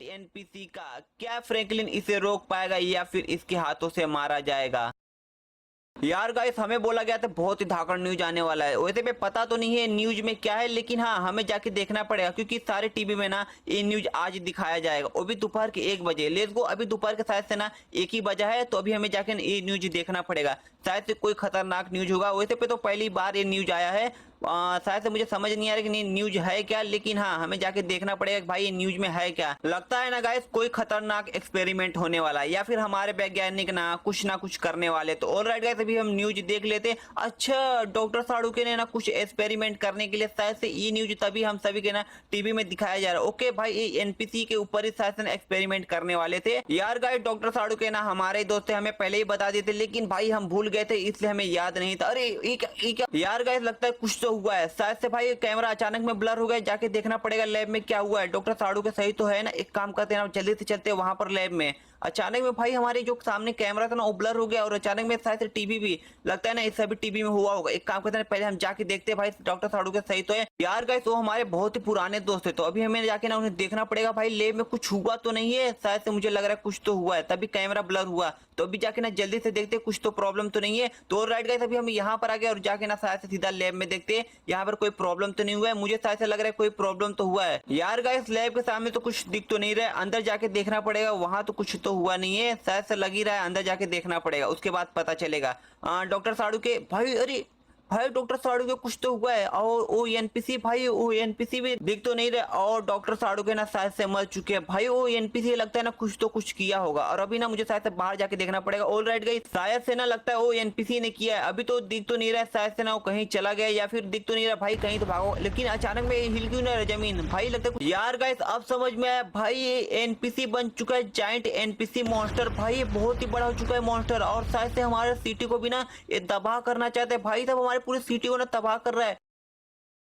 NPC का क्या Franklin इसे रोक पाएगा या फिर इसके हाथों से मारा जाएगा। यार गाइस हमें बोला गया था बहुत ही धाकड़ न्यूज आने वाला है। वैसे पे पता तो नहीं है न्यूज में क्या है, लेकिन हाँ हमें जाके देखना पड़ेगा क्योंकि सारे टीवी में ना ये न्यूज आज दिखाया जाएगा, वो भी दोपहर के 1 बजे। लेट्स गो, अभी दोपहर के शायद से ना 1 ही बजा है, तो अभी हमें जाके ये न्यूज देखना पड़ेगा। शायद से कोई खतरनाक न्यूज होगा। वैसे पे तो पहली बार ये न्यूज आया है, शायद से मुझे समझ नहीं आ रहा कि न्यूज है क्या, लेकिन हाँ हमें जाके देखना पड़ेगा कि भाई ये न्यूज में है क्या। लगता है ना गाइस कोई खतरनाक एक्सपेरिमेंट होने वाला है या फिर हमारे वैज्ञानिक ना कुछ करने वाले। तो ऑलराइट गाइस अभी हम न्यूज देख लेते हैं। अच्छा, डॉक्टर साड़ूके ने ना कुछ एक्सपेरिमेंट करने के लिए शायद से ये न्यूज तभी हम सभी के ना टीवी में दिखाया जा रहा है। ओके भाई, ये एनपीसी के ऊपर ही शायद से एक्सपेरिमेंट करने वाले थे। यार गाइस डॉक्टर साड़ूके ना हमारे दोस्त हमें पहले ही बता देते, लेकिन भाई हम भूल गए थे इसलिए हमें याद नहीं था। अरे ये क्या यार गाइस, लगता है कुछ तो हुआ है। शायद से भाई कैमरा अचानक में ब्लर हो गया, जाके देखना पड़ेगा लैब में क्या हुआ है। डॉक्टर साड़ूके सही तो है ना? एक काम करते हैं ना, जल्दी से चलते हैं वहां पर लैब में। अचानक में भाई हमारे जो सामने कैमरा था ना वो ब्लर हो गया, और अचानक में शायद से टीवी भी, लगता है ना इस सभी टीवी में हुआ होगा। एक काम करते हैं पहले हम जाके देखते हैं भाई डॉक्टर साड़ूके सही तो है। यार गाइस वो हमारे बहुत ही पुराने दोस्त है, तो अभी हमें जाके ना उन्हें देखना पड़ेगा भाई लैब में कुछ हुआ तो नहीं है। शायद से मुझे लग रहा है कुछ तो हुआ है, तभी कैमरा ब्लर हुआ। तो अभी जाके ना जल्दी से देखते कुछ तो प्रॉब्लम तो नहीं है। तो राइट गाइस अभी हम यहाँ पर आ गए और जाके ना शायद से सीधा लैब में देखते हैं यहाँ पर कोई प्रॉब्लम तो नहीं हुआ है। मुझे शायद से लग रहा है कोई प्रॉब्लम तो हुआ है। यार गाइस लैब के सामने तो कुछ दिख तो नहीं रहा है, अंदर जाके देखना पड़ेगा। वहां तो कुछ तो हुआ नहीं है, शायद से लग ही रहा है अंदर जाके देखना पड़ेगा, उसके बाद पता चलेगा। डॉक्टर साड़ूके भाई, अरे भाई डॉक्टर साड़ूके कुछ तो हुआ है। और वो एनपीसी भाई, वो एनपीसी भी दिख तो नहीं रहे, और डॉक्टर साड़ूके ना शायद से मर चुके हैं भाई। वो एनपीसी लगता है ना कुछ तो कुछ किया होगा, और अभी ना मुझे शायद से बाहर जाके देखना पड़ेगा। ऑल राइट गई, शायद से ना लगता है वो एनपीसी ने किया है। अभी तो दिख तो नहीं रहा है, शायद से ना वो कहीं चला गया या फिर दिख तो नहीं रहा भाई कहीं तो भागो। लेकिन अचानक में हिल क्यों ना जमीन भाई, लगता है यार गाइस अब समझ में आया भाई, ये एनपीसी बन चुका है जाइंट एनपीसी मॉन्स्टर। भाई ये बहुत ही बड़ा हो चुका है मॉन्स्टर, और शायद से हमारे सिटी को भी ना ये तबाह करना चाहते हैं भाई। तब हमारी पूरी सिटी को ना तबाह कर रहा है।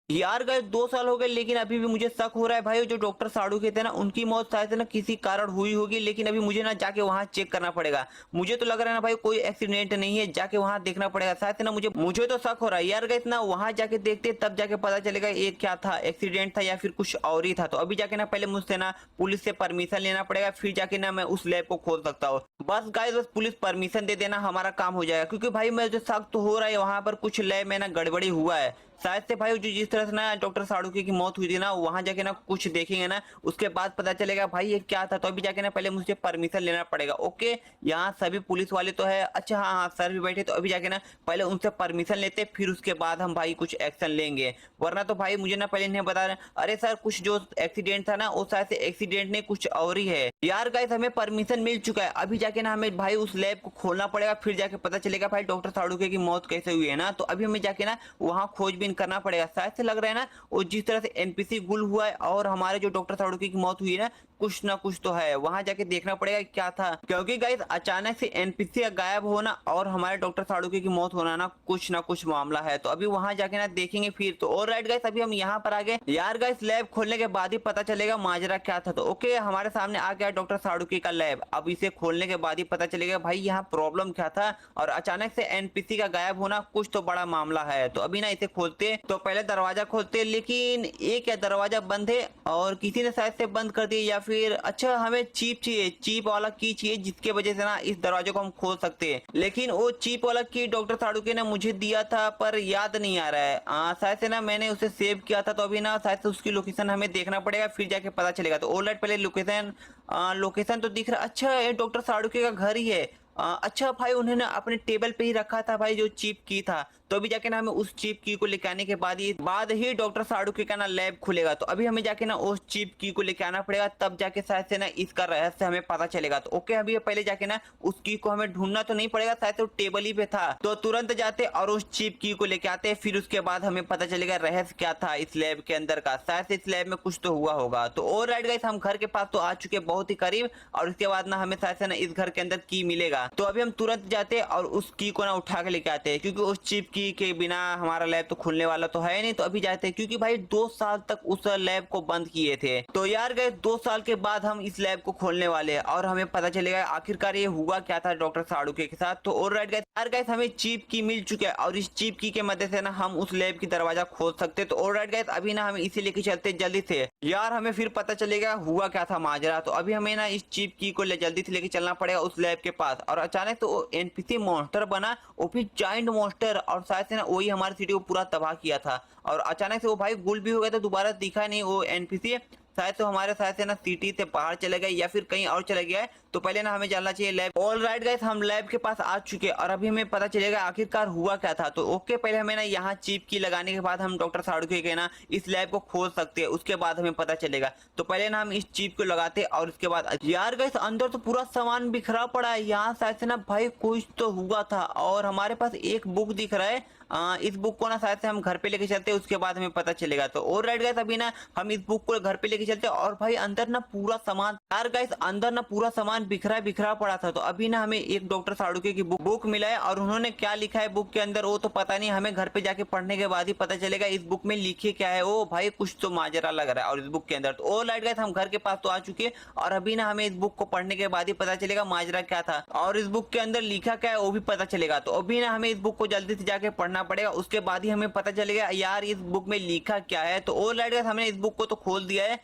यार गए 2 साल हो गए, लेकिन अभी भी मुझे शक हो रहा है भाई जो डॉक्टर साड़ूके थे ना उनकी मौत शायद से ना किसी कारण हुई होगी। लेकिन अभी मुझे ना जाके वहां चेक करना पड़ेगा। मुझे तो लग रहा है ना भाई कोई एक्सीडेंट नहीं है, जाके वहां देखना पड़ेगा। शायद से ना मुझे तो शक हो रहा है। यार गए ना वहां जाके देखते तब जाके पता चलेगा ये क्या था, एक्सीडेंट था या फिर कुछ और ही था। तो अभी जाके ना पहले मुझसे ना पुलिस से परमिशन लेना पड़ेगा, फिर जाके ना मैं उस लैब को खोल सकता हूँ। बस गाइस बस पुलिस परमिशन दे देना, हमारा काम हो जाएगा। क्योंकि भाई मुझे शक तो हो रहा है वहां पर कुछ लैब में ना गड़बड़ी हुआ है। शायद से भाई जो जिस तरह से ना डॉक्टर साड़ूके की मौत हुई थी ना, वहां जाके ना कुछ देखेंगे ना, उसके बाद पता चलेगा भाई ये क्या था। तो अभी जाके ना पहले मुझे परमिशन लेना पड़ेगा। ओके, यहाँ सभी पुलिस वाले तो है। अच्छा हाँ हाँ सर भी बैठे, तो अभी जाके ना पहले उनसे परमिशन लेते, फिर उसके बाद हम भाई कुछ एक्शन लेंगे। वरना तो भाई मुझे ना पहले इन्हें बता रहे, अरे सर कुछ जो एक्सीडेंट था ना वो शायद से एक्सीडेंट नहीं कुछ और ही है। यार गाइस हमें परमिशन मिल चुका है, अभी जाके ना हमें भाई उस लैब को खोलना पड़ेगा, फिर जाके पता चलेगा भाई डॉक्टर साड़ूके की मौत कैसे हुई है ना। तो अभी हमें जाके ना वहाँ खोजबीन करना पड़ेगा। शायद से लग रहा है ना वो जिस तरह से एनपीसी गुल हुआ है और हमारे जो डॉक्टर साड़ूके की मौत हुई है ना कुछ तो है। वहां जाके देखना पड़ेगा क्या था, क्योंकि गाइस अचानक से एनपीसी का गायब होना और हमारे डॉक्टर साड़ूके की मौत होना ना कुछ मामला है। तो अभी वहां जाके ना देखेंगे फिर। तो ऑलराइट गाइस अभी हम यहाँ पर आ गए। यार गाइस लैब खोलने के बाद ही पता चलेगा माजरा क्या था। तो ओके हमारे सामने आ गया डॉक्टर साड़ूके का लैब। अब इसे खोलने के बाद ही पता चलेगा भाई यहाँ प्रॉब्लम क्या था, और अचानक से एनपीसी का गायब होना कुछ तो बड़ा मामला है। तो अभी ना इसे खोलते, तो पहले दरवाजा खोलते, लेकिन ये क्या दरवाजा बंद है और किसी ने शायद से बंद कर दिया, या फिर अच्छा हमें चीप चाहिए, चीप वाला की चाहिए जिसके वजह से ना इस दरवाजे को हम खोल सकते हैं। लेकिन वो चीप वाला की डॉक्टर साड़ूके ने मुझे दिया था पर याद नहीं आ रहा है। शायद से ना मैंने उसे सेव किया था, तो अभी ना शायद से उसकी लोकेशन हमें देखना पड़ेगा, फिर जाके पता चलेगा। तो ऑलराइट पहले लोकेशन तो दिख रहा। अच्छा ये डॉक्टर साड़ूके का घर ही है। अच्छा भाई उन्होंने अपने टेबल पे ही रखा था भाई जो चीप की था। तो अभी जाके ना हमें उस चीप की को लेके आने के बाद ही डॉक्टर साड़ूके का ना लैब खुलेगा। तो अभी हमें जाके ना उस चीप की को लेके आना पड़ेगा, तब जाके शायद से ना इसका रहस्य हमें पता चलेगा। तो ओके अभी पहले जाके ना उस की को हमें ढूंढना तो नहीं पड़ेगा, शायद तो टेबल ही पे था। तो तुरंत जाते और उस चीप की को लेके आते, फिर उसके बाद हमें पता चलेगा रहस्य क्या था इस लैब के अंदर का। शायद से इस लैब में कुछ तो हुआ होगा। तो और राइट गाइस हम घर के पास तो आ चुके बहुत ही करीब, और उसके बाद ना हमें शायद से ना इस घर के अंदर की मिलेगा। तो अभी हम तुरंत जाते और उस की को ना उठा के लेके आते हैं, क्योंकि उस चिप की की के बिना हमारा लैब तो खुलने वाला तो है नहीं, तो अभी जाते हैं क्योंकि भाई 2 साल तक उस लैब को बंद किए थे। तो यार गाइस 2 साल के बाद हम इस लैब को खोलने वाले हैं और हमें पता चलेगा आखिरकार ये हुआ क्या था डॉक्टर साड़ुके के साथ। तो ऑलराइट गाइस, यार गाइस हमें चीप की मिल चुका है और इस चीप की के मदद से ना हम उस लैब की दरवाजा खोल सकते हैं। तो ऑलराइट गाइस, अभी ना हमें इसे लेके चलते जल्दी से, यार हमें फिर पता चलेगा हुआ क्या था माजरा। तो अभी हमें ना इस चीप की को जल्दी से लेके चलना पड़ेगा उस लैब के पास। और अचानक से वो एनपीसी मॉन्स्टर बना, वो भी जाइंट मॉन्स्टर, और शायद से ना वही हमारी सिटी को पूरा तबाह किया था। और अचानक से वो भाई गुल भी हो गया, तो दोबारा दिखा नहीं वो एनपीसी। शायद तो हमारे साथ से ना सिटी से बाहर चले गए या फिर कहीं और चले गया है। तो पहले ना हमें जानना चाहिए लैब। ऑलराइट गाइस, हम लैब के पास आ चुके हैं और अभी हमें पता चलेगा आखिरकार हुआ क्या था। तो ओके, पहले हमें ना यहाँ चिप की लगाने के बाद हम डॉक्टर साड़ुके के ना इस लैब को खोल सकते हैं, उसके बाद हमें पता चलेगा। तो पहले ना हम इस चिप को लगाते और उसके बाद, यार गाइस अंदर तो पूरा सामान बिखरा पड़ा है। यहाँ शायद से ना भाई कुछ तो हुआ था और हमारे पास एक बुक दिख रहा है। इस बुक को ना शायद से हम घर पे लेके चलते हैं, उसके बाद हमें पता चलेगा। तो ऑलराइट गाइस, अभी ना हम इस बुक को घर पे लेके चलते हैं और भाई अंदर ना पूरा सामान, यार गाइस अंदर ना पूरा सामान बिखरा बिखरा पड़ा था। तो अभी ना हमें एक डॉक्टर साड़ुके की बुक मिला है और उन्होंने क्या लिखा है बुक के अंदर वो तो पता नहीं, हमें घर पे जाके पढ़ने के बाद ही पता चलेगा इस बुक में लिखे क्या है। ओ भाई कुछ तो माजरा लग रहा है और इस बुक के अंदर। तो ऑलराइट गाइस, हम घर के पास तो आ चुके हैं और अभी ना हमें इस बुक को पढ़ने के बाद ही पता चलेगा माजरा क्या था और इस बुक के अंदर लिखा क्या है वो भी पता चलेगा। तो अभी ना हमें इस बुक को जल्दी से जाके पढ़ना पड़ेगा, उसके बाद ही हमें पता चलेगा यार इस बुक में लिखा क्या है। तो ऑलराइट गाइस, हमने इस बुक को तो खोल दिया है।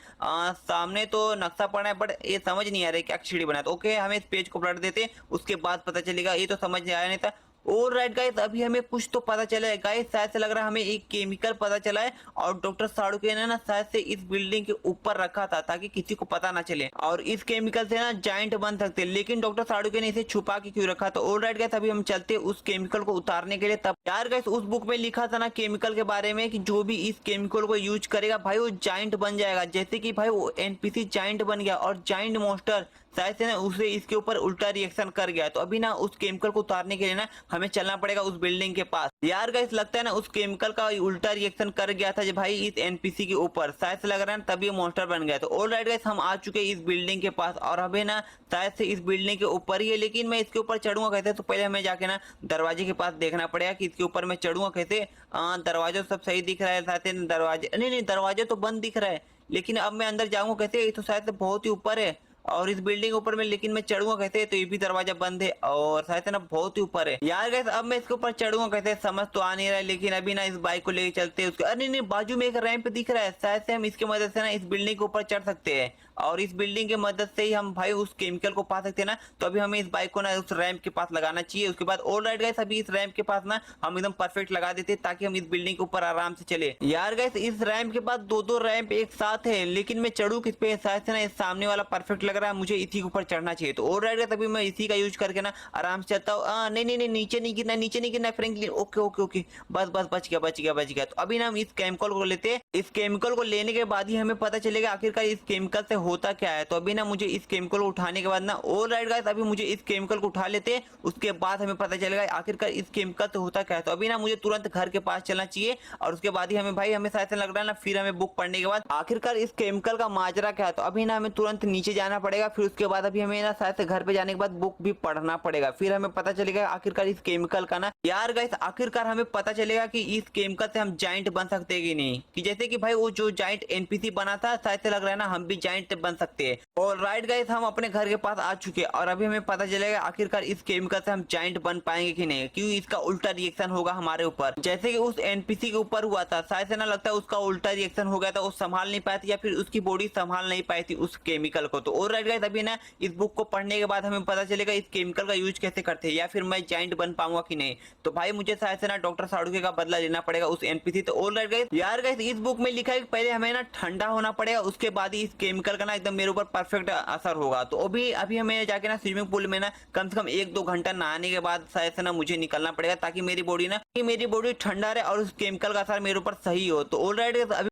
सामने तो नक्शा पढ़ा है बट ये समझ नहीं आ रहा है क्या सीढ़ी बना। तो ओके, हमें इस पेज को पलट देते, उसके बाद पता चलेगा। ये तो समझ नहीं आया नहीं था। ऑलराइट गाइस, अभी हमें कुछ तो पता चला है गाइस, शायद से लग रहा है हमें एक केमिकल पता चला है और डॉक्टर साड़ुके ने ना शायद से इस बिल्डिंग के ऊपर रखा था ताकि किसी को पता ना चले और इस केमिकल से ना जाइंट बन सकते हैं। लेकिन डॉक्टर साड़ुके ने इसे छुपा के क्यों रखा। तो ऑलराइट गाइस, अभी हम चलते उस केमिकल को उतारने के लिए। तब यार गाइस, उस बुक में लिखा था ना केमिकल के बारे में कि जो भी इस केमिकल को यूज करेगा भाई वो जाइंट बन जाएगा। जैसे कि भाई वो एनपीसी जाइंट बन गया और जाइंट मॉन्स्टर शायद से ना उसे इसके ऊपर उल्टा रिएक्शन कर गया। तो अभी ना उस केमिकल को उतारने के लिए ना हमें चलना पड़ेगा उस बिल्डिंग के पास। यार गाइस, लगता है ना उस केमिकल का उल्टा रिएक्शन कर गया था जो भाई इस एनपीसी के ऊपर, शायद से लग रहा है तभी ये मॉन्स्टर बन गया। तो ऑलराइट गाइस, हम आ चुके इस बिल्डिंग के पास और अभी ना शायद से इस बिल्डिंग के ऊपर ही है, लेकिन मैं इसके ऊपर चढ़ूंगा कैसे। तो पहले हमें जाके ना दरवाजे के पास देखना पड़ेगा कि इसके ऊपर मैं चढ़ूंगा कैसे। दरवाजा सब सही दिख रहा है, साथ ही दरवाजे नहीं दरवाजा तो बंद दिख रहा है, लेकिन अब मैं अंदर जाऊंगा कैसे। ये तो शायद से बहुत ही ऊपर है और इस बिल्डिंग ऊपर में, लेकिन मैं चढ़ूंगा कैसे। तो ये भी दरवाजा बंद है और शायद से ना बहुत ही ऊपर है। यार गाइस, अब मैं इसके ऊपर चढ़ूंगा कैसे समझ तो आ नहीं रहा है, लेकिन अभी ना इस बाइक को लेके चलते हैं उसके। अरे नहीं, बाजू में एक रैंप दिख रहा है, शायद से हम इसके मदद से ना इस बिल्डिंग के ऊपर चढ़ सकते हैं और इस बिल्डिंग के मदद से ही हम भाई उस केमिकल को पा सकते हैं ना। तो अभी हमें इस बाइक को ना उस रैंप के पास लगाना चाहिए। उसके बाद ऑलराइट गाइस, अभी इस रैंप के पास ना हम एकदम परफेक्ट लगा देते हैं ताकि हम इस बिल्डिंग के ऊपर आराम से चले। यार गाइस, इस रैंप के पास दो रैंप एक साथ है, लेकिन मैं चढ़ू किस पे। शायद से ना इस सामने वाला परफेक्ट लग रहा है, मुझे इसी के ऊपर चढ़ना चाहिए। तो ऑलराइट गाइस, अभी मैं इसी का यूज करके ना आराम से चलता हूँ। नहीं नहीं नहीं, नीचे नहीं गिरना, नीचे नहीं गिरना फ्रैंकलिन। ओके ओके ओके, बस बस बच गया बच गया बच गया। तो अभी ना हम इस केमिकल को लेते हैं, इस केमिकल को लेने के बाद ही हमें पता चलेगा आखिरकार इस केमिकल से होता क्या है। तो अभी ना मुझे इस केमिकल को उठाने के बाद ना, ऑलराइट गाइस, अभी मुझे इस केमिकल को उठा लेते हैं, उसके बाद हमें पता चलेगा आखिरकार इस केमिकल से होता क्या है। तो अभी ना मुझे तुरंत घर के पास चलना चाहिए और उसके बाद ही हमें भाई हमें शायद से लग रहा है ना फिर हमें बुक पढ़ने के बाद आखिरकार इस केमिकल का माजरा क्या है। तो अभी ना हमें तुरंत नीचे जाना पड़ेगा, फिर उसके बाद अभी हमें ना शायद से घर पे जाने के बाद बुक भी पढ़ना पड़ेगा, फिर हमें पता चलेगा आखिरकार इस केमिकल का ना। यार गाइस, आखिरकार हमें पता चलेगा कि इस केमिकल से हम जाइंट बन सकते हैं कि नहीं, कि जैसे कि भाई वो जो जाइंट एनपीसी बना था, शायद से लग रहा है ना हम भी जाइंट बन सकते हैं। ऑलराइट गाइस, हम अपने घर के पास आ चुके हैं और अभी हमें पता चलेगा आखिरकार इस केमिकल से हम जाइंट बन पाएंगे कि नहीं, क्योंकि इसका उल्टा रिएक्शन होगा हमारे ऊपर, जैसे कि उस एनपीसी के ऊपर हुआ था। शायद से ना लगता है उसका उल्टा रिएक्शन हो गया था, वो संभाल नहीं पाई थी या फिर उसकी बॉडी संभाल नहीं पाई थी उस केमिकल को। तो ऑलराइट गाइस, अभी ना इस बुक को पढ़ने के बाद हमें पता चलेगा इस केमिकल का यूज कैसे करते हैं या फिर मैं जाइंट बन पाऊंगा कि नहीं। तो भाई मुझे शायद से ना डॉक्टर साड़ुके का बदला लेना पड़ेगा उस एनपीसी। तो ऑलराइट गाइस, यार गाइस, इस बुक में लिखा है कि पहले हमें ना ठंडा होना पड़ेगा, उसके बाद ही इस केमिकल का ना एकदम मेरे ऊपर परफेक्ट असर होगा। तो अभी हमें जाके ना स्विमिंग पूल में ना कम से कम 1-2 घंटा नहाने के बाद शायद से ना मुझे निकलना पड़ेगा ताकि मेरी बॉडी ठंडा रहे और उस केमिकल का असर मेरे ऊपर सही हो। तो ऑलराइट गाइस,